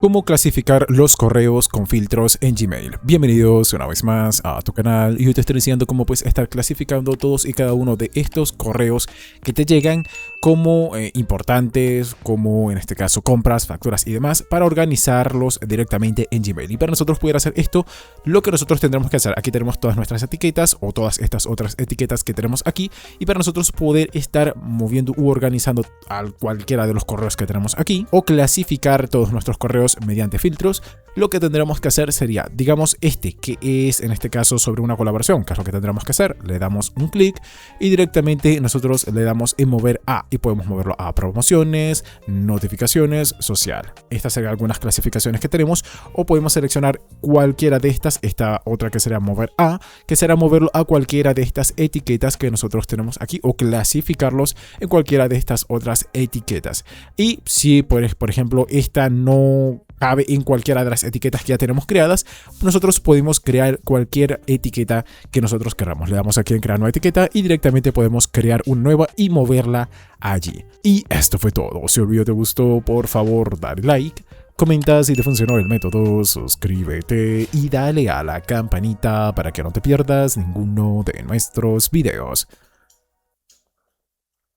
Cómo clasificar los correos con filtros en Gmail. Bienvenidos una vez más a tu canal y hoy te estoy enseñando cómo puedes estar clasificando todos y cada uno de estos correos que te llegan como importantes, como en este caso compras, facturas y demás, para organizarlos directamente en Gmail. Y para nosotros poder hacer esto, lo que nosotros tendremos que hacer, aquí tenemos todas nuestras etiquetas o todas estas otras etiquetas que tenemos aquí, y para nosotros poder estar moviendo u organizando a cualquiera de los correos que tenemos aquí o clasificar todos nuestros correos mediante filtros, lo que tendremos que hacer sería, digamos, que es en este caso sobre una colaboración, que es lo que tendremos que hacer. Le damos un clic y directamente nosotros le damos en mover a y podemos moverlo a promociones, notificaciones, social. Estas serían algunas clasificaciones que tenemos, o podemos seleccionar cualquiera de estas, esta otra que será mover a, que será moverlo a cualquiera de estas etiquetas que nosotros tenemos aquí o clasificarlos en cualquiera de estas otras etiquetas. Y si por ejemplo esta no cabe en cualquiera de las etiquetas que ya tenemos creadas, nosotros podemos crear cualquier etiqueta que nosotros queramos. Le damos aquí en crear nueva etiqueta y directamente podemos crear una nueva y moverla allí. Y esto fue todo. Si el video te gustó, por favor dale like, comenta si te funcionó el método, suscríbete y dale a la campanita para que no te pierdas ninguno de nuestros videos.